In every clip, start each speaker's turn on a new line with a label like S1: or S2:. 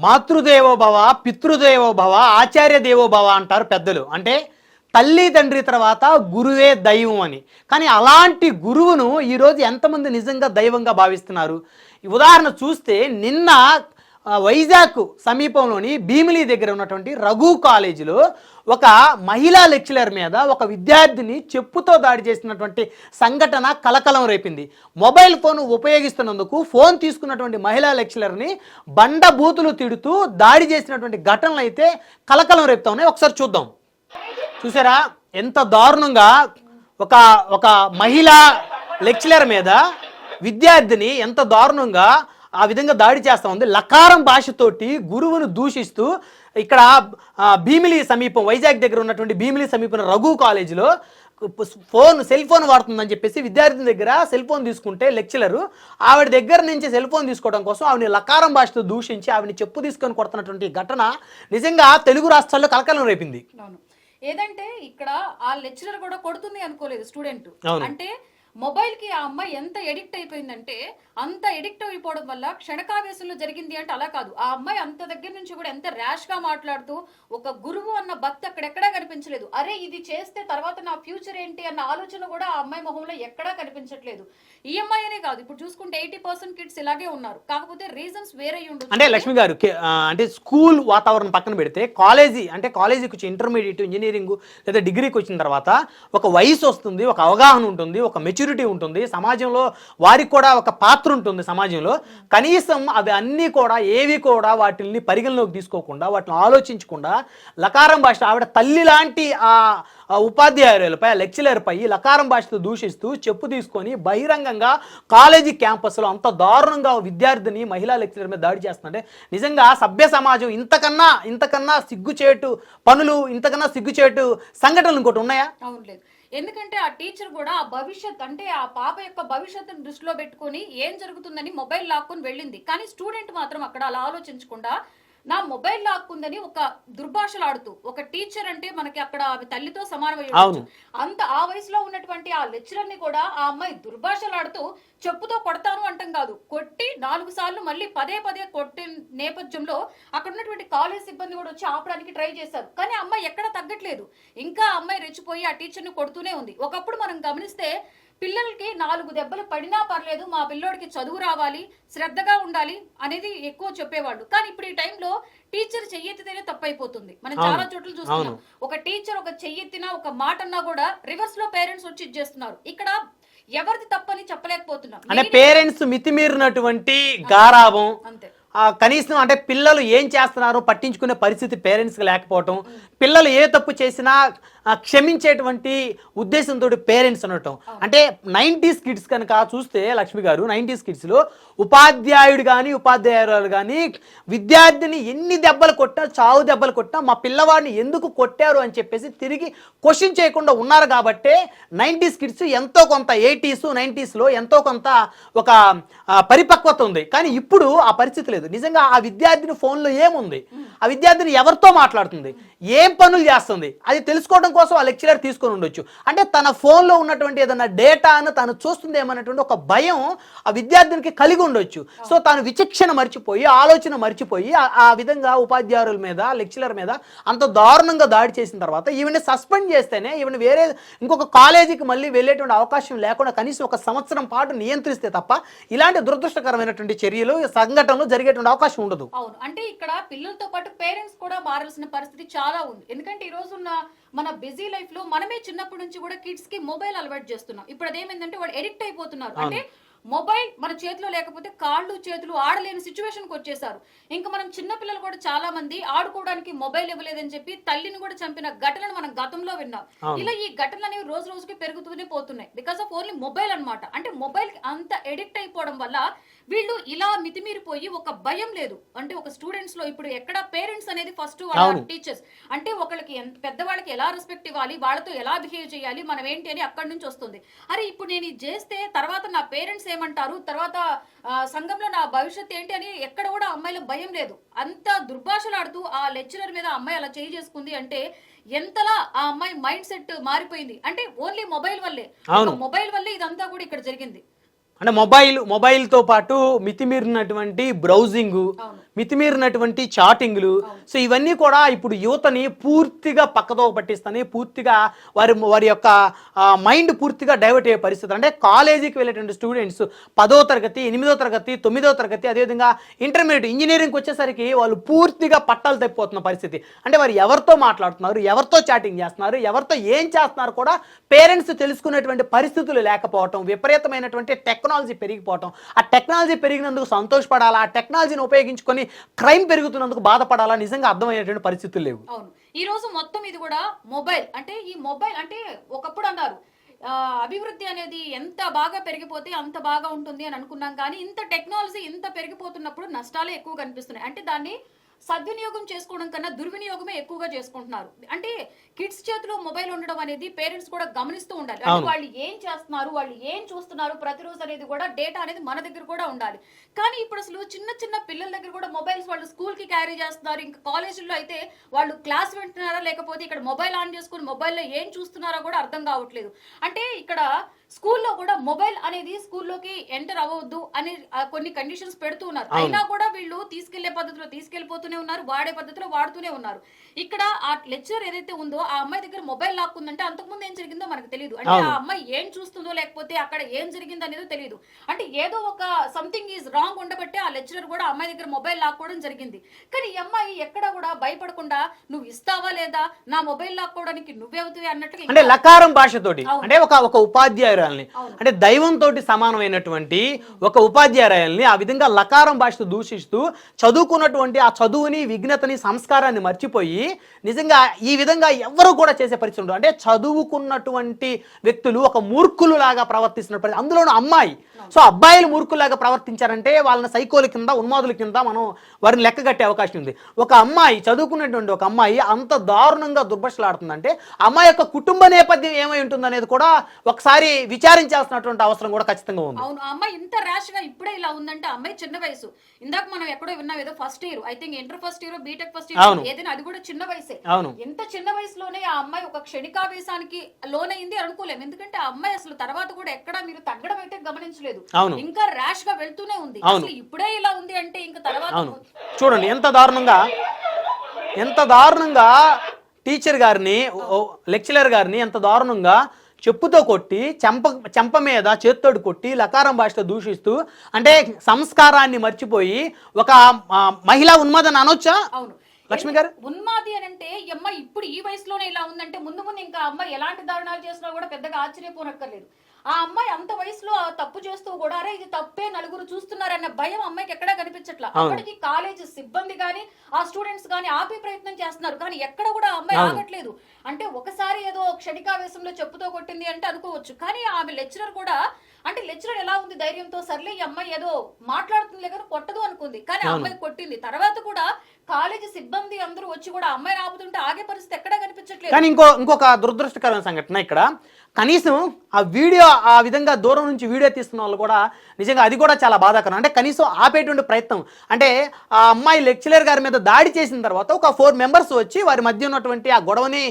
S1: మాతృదేవో భవ, పితృదేవో భవ, ఆచార్య దేవో భవ అంటారు పెద్దలు. అంటే తల్లి తండ్రి తర్వాత గురువే దైవం అని. కానీ అలాంటి గురువును ఈరోజు ఎంతమంది నిజంగా దైవంగా భావిస్తున్నారు? ఉదాహరణ చూస్తే నిన్న వైజాగ్ సమీపంలోని భీమిలి దగ్గర ఉన్నటువంటి రఘు కాలేజీలో ఒక మహిళా లెక్చరర్ మీద ఒక విద్యార్థిని చెప్పుతో దాడి చేసినటువంటి సంఘటన కలకలం రేపింది. మొబైల్ ఫోన్ ఉపయోగిస్తున్నందుకు ఫోన్ తీసుకున్నటువంటి మహిళా లెక్చరర్ని బండబూతులు తిడుతూ దాడి చేసినటువంటి ఘటనలు అయితే కలకలం రేపుతా ఉన్నాయి. ఒకసారి చూద్దాం. చూసారా ఎంత దారుణంగా ఒక మహిళా లెక్చరర్ మీద విద్యార్థిని ఎంత దారుణంగా ఆ విధంగా దాడి చేస్తూ ఉంది. లకారం భాషతోటి గురువును దూషిస్తూ ఇక్కడ భీమిలి సమీపం, వైజాగ్ దగ్గర ఉన్నటువంటి భీమిలి సమీపం రఘు కాలేజీలో సెల్ ఫోన్ వాడుతుందని చెప్పేసి విద్యార్థిని దగ్గర సెల్ ఫోన్ తీసుకుంటే లెక్చరరు ఆవిడ దగ్గర నుంచి సెల్ ఫోన్ తీసుకోవడం కోసం ఆవిడని లకారం భాషతో దూషించి ఆవిడని చెప్పు తీసుకొని కొడుతున్నటువంటి ఘటన నిజంగా తెలుగు రాష్ట్రాల్లో కలకలం రేపింది.
S2: ఏదంటే ఇక్కడ ఆ లెక్చరర్ కూడా కొడుతుంది అనుకోలేదు స్టూడెంట్. అంటే మొబైల్ కి ఆ అమ్మాయి ఎంత ఎడిక్ట్ అయిపోయిందంటే, అంత ఎడిక్ట్ అయిపోవడం వల్ల క్షణకావేశంలో జరిగింది అంటే అలా కాదు. ఆ అమ్మాయి అంత దగ్గర నుంచి కూడా ఎంత ర్యాష్ గా మాట్లాడుతూ ఒక గురువు అన్న భక్తి అక్కడెక్కడా కనిపించలేదు. అరే ఇది చేస్తే తర్వాత నా ఫ్యూచర్ ఏంటి అన్న ఆలోచన కూడా ఆ అమ్మాయి మొహంలో ఎక్కడా కనిపించట్లేదు. ఈ అమ్మాయి అనే కాదు, ఇప్పుడు చూసుకుంటే 80% కిడ్స్ ఇలాగే ఉన్నారు. కాకపోతే రీజన్స్ వేరే ఉండదు.
S1: అంటే లక్ష్మి గారు, అంటే స్కూల్ వాతావరణం పక్కన పెడితే కాలేజీకి వచ్చి ఇంటర్మీడియట్, ఇంజనీరింగ్ లేదా డిగ్రీకి వచ్చిన తర్వాత ఒక వయసు వస్తుంది, ఒక అవగాహన ఉంటుంది, ఒక మెచ్యూరిటీ ఉంటుంది, సమాజంలో వారికి కూడా ఒక పాత్ర ఉంటుంది సమాజంలో. కనీసం అవి అన్నీ కూడా ఏవి కూడా వాటిని పరిగణలోకి తీసుకోకుండా, వాటిని ఆలోచించకుండా లకారం భాష ఆవిడ తల్లి లాంటి ఆ ఉపాధ్యాయులపై, లెక్చరర్పై లకారం భాషతో దూషిస్తూ చెప్పు తీసుకొని బహిరంగంగా కాలేజీ క్యాంపస్లో అంత దారుణంగా విద్యార్థిని మహిళా లెక్చరర్ మీద దాడి చేస్తుంటే నిజంగా సభ్య సమాజం ఇంతకన్నా సిగ్గుచేటు పనులు, ఇంతకన్నా సిగ్గుచేటు సంఘటనలు ఇంకోటి ఉన్నాయా?
S2: అవును, లేదు. ఎందుకంటే ఆ టీచర్ కూడా ఆ భవిష్యత్, అంటే ఆ పాప యొక్క భవిష్యత్తును దృష్టిలో పెట్టుకుని ఏం జరుగుతుందని మొబైల్ లాక్కుని వెళ్ళింది. కానీ స్టూడెంట్ మాత్రం అక్కడ అలా ఆలోచించకుండా నా మొబైల్ లాక్కుందని ఒక దుర్భాషలాడుతూ, ఒక టీచర్ అంటే మనకి అక్కడ ఆమె తల్లితో సమానమయ్యే అంత ఆ వయసులో ఉన్నటువంటి ఆ లెక్చరర్ ని కూడా ఆ అమ్మాయి దుర్భాషలాడుతూ చెప్పుతో కొడతాను అంటాం కాదు, కొట్టి 4 సార్లు మళ్ళీ పదే కొట్టిన నేపథ్యంలో అక్కడ ఉన్నటువంటి కాలేజ్ సిబ్బంది కూడా వచ్చి ఆపడానికి ట్రై చేశారు. కానీ అమ్మాయి ఎక్కడ తగ్గట్లేదు. ఇంకా అమ్మాయి రెచ్చిపోయి ఆ టీచర్ ని కొడుతూనే ఉంది. ఒకప్పుడు మనం గమనిస్తే పిల్లలకి 4 దెబ్బలు పడినా పర్లేదు, మా పిల్లోడికి చదువు రావాలి, శ్రద్ధగా ఉండాలి అనేది ఎక్కువ చెప్పేవాళ్ళు. కానీ ఇప్పుడు ఈ టైంలో టీచర్ చెయ్యెత్తితేనే తప్పైపోతుంది. మనం చాలా చోట్ల చూస్తున్నాం. ఒక టీచర్ ఒక చెయ్యెత్తినా, ఒక మాట అన్నా కూడా రివర్స్ లో పేరెంట్స్ వచ్చి ఇచ్చేస్తున్నారు. ఇక్కడ ఎవరిది తప్పని చెప్పలేకపోతున్నాం.
S1: అంటే పేరెంట్స్ మితిమీరినటువంటి గారాబం,
S2: అంతే.
S1: కనీసం అంటే పిల్లలు ఏం చేస్తున్నారో పట్టించుకునే పరిస్థితి పేరెంట్స్కి లేకపోవటం, పిల్లలు ఏ తప్పు చేసినా క్షమించేటువంటి ఉద్దేశంతో పేరెంట్స్ ఉండటం. అంటే 90s కిడ్స్ కనుక చూస్తే లక్ష్మి గారు, 90s కిడ్స్లో ఉపాధ్యాయుడు కానీ ఉపాధ్యాయురాలు కానీ విద్యార్థిని ఎన్ని దెబ్బలు కొట్టినా, చావు దెబ్బలు కొట్టినా మా పిల్లవాడిని ఎందుకు కొట్టారు అని చెప్పేసి తిరిగి క్వశ్చన్ చేయకుండా ఉన్నారు. కాబట్టే 90s కిడ్స్ ఎంతో కొంత 80s 90sలో ఎంతో కొంత ఒక పరిపక్వత ఉంది. కానీ ఇప్పుడు ఆ పరిస్థితి లేదు. నిజంగా ఆ విద్యార్థిని ఫోన్లో ఏముంది, ఆ విద్యార్థిని ఎవరితో మాట్లాడుతుంది, ఏం పనులు చేస్తుంది, అది తెలుసుకోవడం కోసం ఆ లెక్చరర్ తీసుకొని ఉండొచ్చు. అంటే తన ఫోన్లో ఉన్నటువంటి ఏదైనా డేటాను తను చూస్తుంది ఏమన్నటువంటి ఒక భయం ఆ విద్యార్థినికి కలిగి ఉండొచ్చు. సో తాను విచక్షణ మర్చిపోయి, ఆలోచన మర్చిపోయి ఆ విధంగా ఉపాధ్యాయుల మీద, లెక్చరర్ మీద అంత దారుణంగా దాడి చేసిన తర్వాత ఈవెన్ సస్పెండ్ చేస్తేనే ఈవెన్ వేరే ఇంకొక కాలేజీకి మళ్ళీ వెళ్ళేటువంటి అవకాశం లేకుండా కనీసం 1 సంవత్సరం పాటు నియంత్రిస్తే తప్ప ఇలాంటి దురదృష్టకరమైనటువంటి చర్యలు, సంఘటనలు జరిగేటువంటి అవకాశం ఉండదు.
S2: అవును, అంటే ఇక్కడ పిల్లలతో పాటు పేరెంట్స్ కూడా మారాల్సిన పరిస్థితి చాలా ఉంది. ఎందుకంటే ఈ రోజున్న మన బిజీ లైఫ్ లో మనమే చిన్నప్పటి నుంచి కూడా కిడ్స్ కి మొబైల్ అలవాటు చేస్తున్నాం. ఇప్పుడు అదేమైందంటే వాడు ఎడిక్ట్ అయిపోతున్నారు. అంటే మొబైల్ మన చేతిలో లేకపోతే కాళ్ళు చేతులు ఆడలేని సిచ్యువేషన్ కి వచ్చేసారు. ఇంకా మనం చిన్నపిల్లలు కూడా చాలా మంది ఆడుకోవడానికి మొబైల్ ఇవ్వలేదని చెప్పి తల్లిని కూడా చంపిన ఘటనలు మనం గతంలో విన్నాం. ఇలా ఈ ఘటనలు అనేవి రోజు రోజుకి పెరుగుతూనే పోతున్నాయి. బికాస్ ఆఫ్ ఓన్లీ మొబైల్ అన్నమాట. అంటే మొబైల్ కి అంత ఎడిక్ట్ అయిపోవడం వల్ల వీళ్ళు ఇలా మితిమీరిపోయి ఒక భయం లేదు. అంటే ఒక స్టూడెంట్స్ లో ఇప్పుడు ఎక్కడ పేరెంట్స్ అనేది ఫస్ట్ వాళ్ళ టీచర్స్, అంటే ఒకళ్ళకి పెద్దవాళ్ళకి ఎలా రెస్పెక్ట్ ఇవ్వాలి, వాళ్ళతో ఎలా బిహేవ్ చేయాలి, మనం ఏంటి అని అక్కడి నుంచి వస్తుంది. అరే ఇప్పుడు నేను ఇది చేస్తే తర్వాత నా పేరెంట్స్ ఏమంటారు, తర్వాత సంఘంలో నా భవిష్యత్ ఏంటి అని ఎక్కడ కూడా అమ్మాయిల భయం లేదు. అంత దుర్భాషలాడుతూ ఆ లెక్చరర్ మీద అమ్మాయి అలా చేయి చేసుకుంది అంటే ఎంతలా ఆ అమ్మాయి మైండ్ సెట్ మారిపోయింది. అంటే ఓన్లీ మొబైల్ వల్లే, మొబైల్ వల్లే ఇదంతా కూడా ఇక్కడ జరిగింది.
S1: అంటే మొబైల్తో పాటు మితిమీరినటువంటి బ్రౌజింగ్, మితిమీరినటువంటి చాటింగ్లు, సో ఇవన్నీ కూడా ఇప్పుడు యువతని పూర్తిగా పక్కదో పట్టిస్తాయి, పూర్తిగా వారి యొక్క మైండ్ పూర్తిగా డైవర్ట్ అయ్యే పరిస్థితి. అంటే కాలేజీకి వెళ్ళేటువంటి స్టూడెంట్స్ 10వ తరగతి, 8వ తరగతి, 9వ తరగతి, అదేవిధంగా ఇంటర్మీడియట్, ఇంజనీరింగ్కి వచ్చేసరికి వాళ్ళు పూర్తిగా పట్టాలు తప్పిపోతున్న పరిస్థితి. అంటే వారు ఎవరితో మాట్లాడుతున్నారు, ఎవరితో చాటింగ్ చేస్తున్నారు, ఎవరితో ఏం చేస్తున్నారు కూడా పేరెంట్స్ తెలుసుకునేటువంటి పరిస్థితులు లేకపోవటం, విపరీతమైనటువంటి టెక్నాలజీ పెరిగిపోవటం, ఆ టెక్నాలజీ పెరిగినందుకు సంతోషపడాలా, ఆ టెక్నాలజీని ఉపయోగించుకొని క్రైమ్ పెరుగుతున్నందుకు బాధపడాలా, నిజంగా అర్థమయ్యేటువంటి పరిస్థితులు లేవు.
S2: అవును, ఈ రోజు మొత్తం ఇది కూడా మొబైల్. అంటే ఈ మొబైల్ అంటే ఒకప్పుడు అన్నారు అభివృద్ధి అనేది ఎంత బాగా పెరిగిపోతే అంత బాగా ఉంటుంది అని అనుకున్నాం, కానీ ఇంత టెక్నాలజీ ఇంత పెరిగిపోతున్నప్పుడు నష్టాలే ఎక్కువ కనిపిస్తున్నాయి. అంటే దాన్ని సద్వినియోగం చేసుకోవడం కన్నా దుర్వినియోగమే ఎక్కువగా చేసుకుంటున్నారు. అంటే కిడ్స్ చేతిలో మొబైల్ ఉండడం అనేది పేరెంట్స్ కూడా గమనిస్తూ ఉండాలి. అంటే వాళ్ళు ఏం చేస్తున్నారు, వాళ్ళు ఏం చూస్తున్నారు ప్రతిరోజు అనేది కూడా డేటా అనేది మన దగ్గర కూడా ఉండాలి. కానీ ఇప్పుడు అసలు చిన్న చిన్న పిల్లల దగ్గర కూడా మొబైల్స్ వాళ్ళు స్కూల్ కి క్యారీ చేస్తున్నారు. ఇంకా కాలేజీల్లో అయితే వాళ్ళు క్లాస్ వింటున్నారా లేకపోతే ఇక్కడ మొబైల్ ఆన్ చేసుకుని మొబైల్లో ఏం చూస్తున్నారో కూడా అర్థం కావట్లేదు. అంటే ఇక్కడ స్కూల్లో కూడా మొబైల్ అనేది స్కూల్లోకి ఎంటర్ అవ్వద్దు అని కొన్ని కండిషన్స్ పెడుతూ ఉన్నారు. అయినా కూడా వీళ్ళు తీసుకెళ్లే పద్ధతిలో తీసుకెళ్లిపోతూనే ఉన్నారు, వాడే పద్ధతిలో వాడుతూనే ఉన్నారు. ఇక్కడ ఆ లెక్చరర్ ఏదైతే ఉందో ఆ అమ్మాయి దగ్గర మొబైల్ లాక్కుందంటే అంతకుముందు ఏం జరిగిందో మనకు తెలియదు. అంటే ఆ అమ్మాయి ఏం చూస్తుందో లేకపోతే అక్కడ ఏం జరిగిందో అనేది తెలియదు. అంటే ఏదో ఒక సంథింగ్ ఈజ్ రాంగ్ ఉండబట్టే ఆ లెక్చరర్ కూడా అమ్మాయి దగ్గర మొబైల్ లాక్కోవడం జరిగింది. కానీ ఈ అమ్మాయి ఎక్కడ కూడా భయపడకుండా నువ్వు ఇస్తావా లేదా, నా మొబైల్ లాక్కోవడానికి నువ్వేవుతావు అన్నట్టుగా,
S1: అంటే లకారం భాషతోటి, అంటే ఒక ఉపాధ్యాయురాల్ని, అంటే దైవంతో సమానమైనటువంటి ఒక ఉపాధ్యాయురాల్ని ఆ విధంగా లకారం భాషతో దూషిస్తూ చదువుకున్నటువంటి ఆ చదువుని, విఘ్నతని, సంస్కారాన్ని మర్చిపోయి నిజంగా ఈ విధంగా ఎవరు కూడా చేసే పరిస్థితి ఉండదు. అంటే చదువుకున్నటువంటి వ్యక్తులు ఒక మూర్ఖులు లాగా ప్రవర్తిస్తున్నప్పుడు, అందులోనూ అమ్మాయి. సో అబ్బాయిలు మూర్ఖులాగా ప్రవర్తించారంటే వాళ్ళని సైకోల కింద, ఉన్మాదుల కింద మనం వారిని లెక్క కట్టే అవకాశం ఉంది. ఒక అమ్మాయి, చదువుకున్నటువంటి ఒక అమ్మాయి అంత దారుణంగా దుర్భాషలాడుతుందంటే అమ్మాయి యొక్క కుటుంబ నేపథ్యం ఏమై ఉంటుంది అనేది కూడా ఒకసారి విచారించాల్సినటువంటి అవసరం కూడా ఖచ్చితంగా ఉంది.
S2: అవును, ఆ అమ్మాయి ఇంత ర్యాష్ గా ఇప్పుడే ఇలా ఉందంటే అమ్మాయి చిన్న వయసు. ఇందాక మనం ఎక్కడో విన్నాం ఏదో first year, I think inter first year, BTech first year, ఏదైనా అది కూడా చిన్న వయసే. ఎంత చిన్న వయసులోనే ఆ అమ్మాయి ఒక క్షణికావేశానికి లోనైంది అనుకోలేము. ఎందుకంటే ఆ అమ్మాయి అసలు తర్వాత కూడా ఎక్కడా మీరు తగ్గడం అయితే గమనించలేదు, ఇంకా ర్యాష్ గా వెళ్తూనే ఉంది. అసలు ఇప్పుడే ఇలా ఉంది అంటే ఇంకా తర్వాత
S1: చూడండి ఎంత దారుణంగా టీచర్ గారిని, లెక్చరర్ గారిని ఎంత దారుణంగా చెప్పుతో కొట్టి, చెంప మీద చేత్తోడు కొట్టి లకారం భాషతో దూషిస్తూ, అంటే సంస్కారాన్ని మర్చిపోయి ఒక మహిళా ఉన్మాదని అనొచ్చా లక్ష్మి గారు?
S2: ఉన్మాది అని అంటే అమ్మాయి ఇప్పుడు ఈ వయసులోనే ఇలా ఉందంటే ముందు ముందు ఇంకా అమ్మాయి ఎలాంటి దారుణాలు చేసినా కూడా పెద్దగా ఆశ్చర్యపోనక్కర్లేదు. ఆ అమ్మాయి అంత వయసులో తప్పు చేస్తూ కూడా అరే ఇది తప్పే, నలుగురు చూస్తున్నారన్న భయం అమ్మాయికి ఎక్కడా కనిపించట్లా. అప్పటికి కాలేజ్ సిబ్బంది గానీ ఆ స్టూడెంట్స్ గానీ ఆపే ప్రయత్నం చేస్తున్నారు, కానీ ఎక్కడ కూడా అమ్మాయి ఆగట్లేదు. అంటే ఒకసారి ఏదో క్షణికావేశంలో చెప్పుతో కొట్టింది అంటే అనుకోవచ్చు, కానీ ఆమె లెక్చరర్ కూడా, అంటే లెక్చరర్ ఎలా ఉంది ధైర్యంతో సర్లే ఈ అమ్మాయి ఏదో మాట్లాడుతుంది కానీ కొట్టదు అనుకుంది, కానీ ఆ అమ్మాయి కొట్టింది. తర్వాత కూడా కాలేజీ సిబ్బంది అందరూ వచ్చి కూడా అమ్మాయిని ఆపుతుంటే ఆగే పరిస్థితి ఎక్కడా కనిపించట్లేదు.
S1: కానీ ఇంకొక దురదృష్టకరమైన సంఘటన ఇక్కడ, కనీసం ఆ వీడియో ఆ విధంగా దూరం నుంచి వీడియో తీస్తున్న వాళ్ళు కూడా నిజంగా అది కూడా చాలా బాధాకరం. అంటే కనీసం ఆపేటువంటి ప్రయత్నం, అంటే ఆ అమ్మాయి లెక్చరర్ గారి మీద దాడి చేసిన తర్వాత ఒక 4 మెంబర్స్ వచ్చి వారి మధ్య ఉన్నటువంటి ఆ గొడవని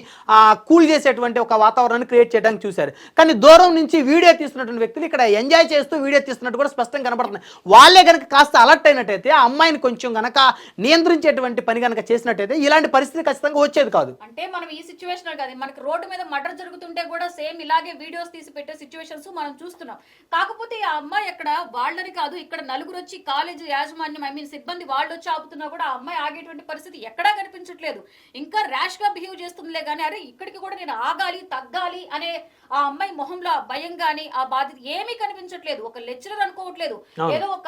S1: కూల్ చేసేటువంటి ఒక వాతావరణాన్ని క్రియేట్ చేయడానికి చూశారు. కానీ దూరం నుంచి వీడియో తీస్తున్నటువంటి వ్యక్తులు ఇక్కడ ఎంజాయ్ చేస్తూ వీడియో తీస్తున్నట్టు కూడా స్పష్టంగా కనబడుతుంది. వాళ్ళే కనుక కాస్త అలర్ట్ అయినట్టయితే, ఆ అమ్మాయిని కొంచెం కనుక నియంత్రించేటువంటి పని కనుక చేసినట్టయితే ఇలాంటి పరిస్థితి ఖచ్చితంగా వచ్చేది కాదు.
S2: అంటే మనం ఈ సిచ్యువేషన్ కాదు, మనకి రోడ్డు మీద మర్డర్ జరుగుతుంటే కూడా సేమ్ ఇలాగే వీడియోస్ తీసి పెట్టే సిచ్యువేషన్స్ మనం చూస్తున్నాం. కాకపోతే ఆ అమ్మాయి ఎక్కడ వాళ్ళని కాదు, ఇక్కడ నలుగురు వచ్చి కాలేజ్ యాజమాన్యం, ఐ మీన్ సిబ్బంది వాళ్ళు వచ్చి ఆపుతున్నా కూడా ఆ అమ్మాయి ఆగేటువంటి పరిస్థితి ఎక్కడా కనిపించట్లేదు. ఇంకా ర్యాష్ గా బిహేవ్ చేస్తుందిలే గానీ అరే ఇక్కడికి కూడా నేను ఆగాలి, తగ్గాలి అనే ఆ అమ్మాయి మొహంలో ఆ భయం గానీ ఆ బాధ్యత ఏమీ కనిపించట్లేదు. ఒక లెక్చరర్ అనుకోవట్లేదు, ఏదో ఒక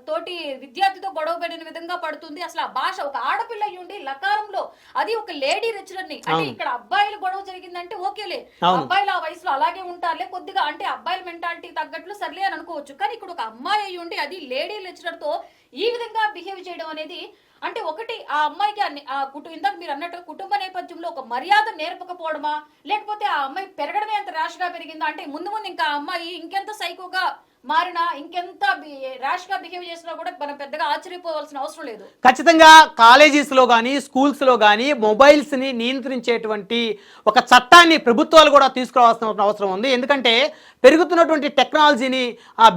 S2: తోటి విద్యార్థితో గొడవ పడిన విధంగా పడుతుంది. అసలు ఆ భాష, ఒక ఆడపిల్ల అయ్యుండి లకారంలో, అది ఒక లేడీ లెక్చరర్ ని, అంటే ఇక్కడ అబ్బాయిలు గొడవ జరిగిందంటే ఓకేలే, అబ్బాయిలు ఆ వయసులో అలాగే ఉంటారులే కొద్దిగా, అంటే అబ్బాయిల మెంటాలిటీ తగ్గట్లు సర్లే అని అనుకోవచ్చు. కానీ ఇక్కడ ఒక అమ్మాయి అయ్యి ఉండి అది లేడీ లెక్చరర్ తో ఈ విధంగా బిహేవ్ చేయడం అనేది, అంటే ఒకటి ఆ అమ్మాయికి ఇందాక మీరు అన్నట్టు కుటుంబ నేపథ్యంలో ఒక మర్యాద నేర్పకపోవడమా, లేకపోతే ఆ అమ్మాయి పెరగడమే అంత ర్యాష్ గా పెరిగిందా, అంటే ముందు ముందు ఇంకా ఆ అమ్మాయి ఇంకెంత సైకోగా మారినా ఇంకెంత ర్యాష్ గా బిహేవ్ చేసినా కూడా మనం పెద్దగా ఆశ్చర్యపోవాల్సిన అవసరం లేదు.
S1: ఖచ్చితంగా కాలేజెస్లో కానీ స్కూల్స్లో కానీ మొబైల్స్ని నియంత్రించేటువంటి ఒక చట్టాన్ని ప్రభుత్వాలు కూడా తీసుకురావాల్సిన అవసరం ఉంది. ఎందుకంటే పెరుగుతున్నటువంటి టెక్నాలజీని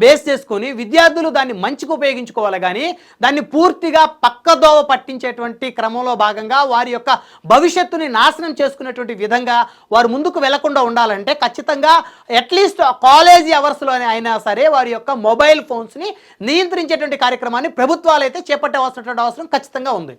S1: బేస్ చేసుకొని విద్యార్థులు దాన్ని మంచిగా ఉపయోగించుకోవాలి, కానీ దాన్ని పూర్తిగా పక్కదోవ పట్టించేటువంటి క్రమంలో భాగంగా వారి యొక్క భవిష్యత్తుని నాశనం చేసుకునేటువంటి విధంగా వారు ముందుకు వెళ్లకుండా ఉండాలంటే ఖచ్చితంగా అట్లీస్ట్ కాలేజీ అవర్స్లో అయినా సరే వారి యొక్క మొబైల్ ఫోన్స్ని నియంత్రించేటువంటి కార్యక్రమాన్ని ప్రభుత్వాలు అయితే చేపట్టవలసినటువంటి అవసరం ఖచ్చితంగా ఉంది.